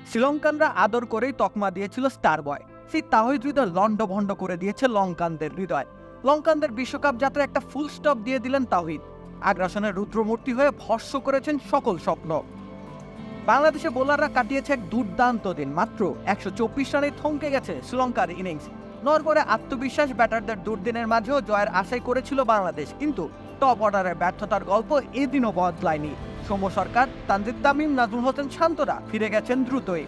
শ্রীলঙ্কানরা আদর করেই তকমা দিয়েছিল স্টার বয়। সেই তাহিদ হৃদয় লন্ডভন্ড করে দিয়েছে লঙ্কানদের হৃদয়। লঙ্কানদের বিশ্বকাপ যাত্রায় একটা ফুল স্টপ দিয়ে দিলেন তাহিদ। আগ্রাসনের রুদ্রমূর্তি হয়ে ভস্ম করেছেন সকল স্বপ্ন। বাংলাদেশে বোলাররা কাটিয়েছে এক দুর্দান্ত দিন। মাত্র 124 রানে থমকে গেছে শ্রীলঙ্কার ইনিংস। নড়বড়ে আত্মবিশ্বাস ব্যাটারদের দুর্দিনের মাঝেও জয়ের আশাই করেছিল বাংলাদেশ, কিন্তু টপ অর্ডারের ব্যর্থতার গল্প এদিনও বদলায়নি। সৌম্য সরকার, তানজিদ তামিম, নাজমুল হোসেন শান্তরা ফিরে গেছেন দ্রুতই।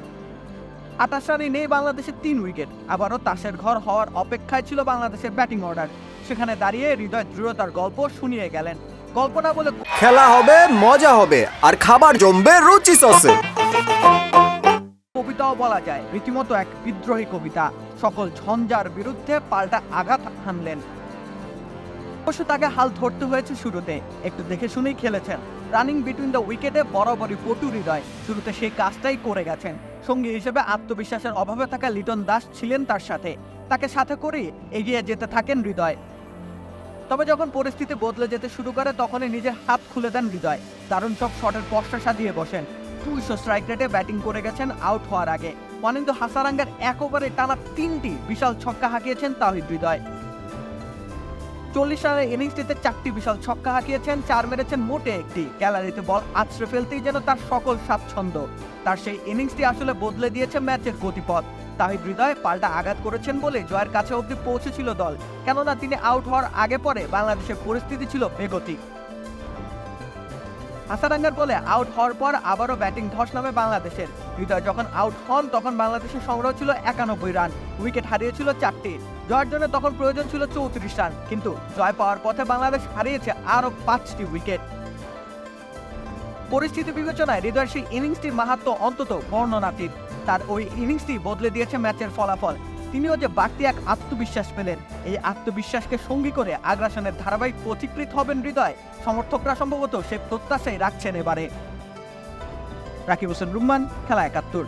28 রানে নেই বাংলাদেশের 3 উইকেট। আবারও তাসের ঘর হওয়ার অপেক্ষায় ছিল বাংলাদেশের ব্যাটিং অর্ডার। সেখানে দাঁড়িয়ে হৃদয় দৃঢ়তার গল্প শুনিয়ে গেলেন। গল্প না বলে খেলা হবে, মজা হবে, আর খাবার জমবে রুচি সসে। কবিতাও বলা যায়, রীতিমতো এক বিদ্রোহী কবিতা। সকল ঝঞ্ঝার বিরুদ্ধে পাল্টা আঘাত হানলেন। অবশ্য তাকে হাল ধরতে হয়েছে শুরুতে। একটু দেখে শুনেই খেলেছেন। রানিং বিটুইন দ্য উইকেটে বরাবরই পটু হৃদয়। শুরুতে সেই কাজটাই করে গেছেন। সঙ্গী হিসেবে আত্মবিশ্বাসের অভাবে থাকা লিটন দাস ছিলেন তার সাথে। তাকে সাথে করেই এগিয়ে যেতে থাকেন হৃদয়। তবে যখন পরিস্থিতি বদলে যেতে শুরু করে তখনই নিজের হাত খুলে দেন হৃদয়। দারুণ সব শটের পশ্চা সাজিয়ে বসেন। 200 স্ট্রাইক রেটে ব্যাটিং করে গেছেন আউট হওয়ার আগে। ওয়ানিন্দু হাসারাঙ্গার এক ওভারে টানা 3টি বিশাল ছক্কা হাঁকিয়েছেন তাহিদ হৃদয়। 40 রানের ইনিংসটিতে 4টি বিশাল ছক্কা হাঁকিয়েছেন, 4 মেরেছেন মোটে একটি। গ্যালারিতে বল আছড়ে ফেলতেই যেন তার সকল স্বাচ্ছন্দ্য। তার সেই ইনিংসটি আসলে বদলে দিয়েছে ম্যাচের গতিপথ। তাহিদ হৃদয় পাল্টা আঘাত করেছেন বলে জয়ের কাছে অবধি পৌঁছেছিল দল। কেননা তিনি আউট হওয়ার আগে পরে বাংলাদেশের পরিস্থিতি ছিল বেগতিক। হাসারাঙ্গার বলে আউট হওয়ার পর আবারও ব্যাটিং ধস নামে বাংলাদেশের। হৃদয় যখন আউট হন তখন বাংলাদেশের সংগ্রহ ছিল 91 রান, উইকেট হারিয়েছিল 4টি। জয়ের জন্য তখন প্রয়োজন ছিল 34 রান, কিন্তু জয় পাওয়ার পথে বাংলাদেশ হারিয়েছে আরও 5টি উইকেট। পরিস্থিতি বিবেচনায় হৃদয়ের সেই ইনিংসটির মাহাত্ম্য অন্তত বর্ণনাতীত। তার ওই ইনিংসটি বদলে দিয়েছে ম্যাচের ফলাফল। তিনিও যে বাড়তি এক আত্মবিশ্বাস পেলেন, এই আত্মবিশ্বাসকে সঙ্গী করে আগ্রাসনের ধারাবাহিক পথিকৃত হবেন হৃদয়। সমর্থকরা সম্ভবত সে প্রত্যাশাই রাখছেন এবারে। রাকিব হোসেন রুম্মান, খেলা 71।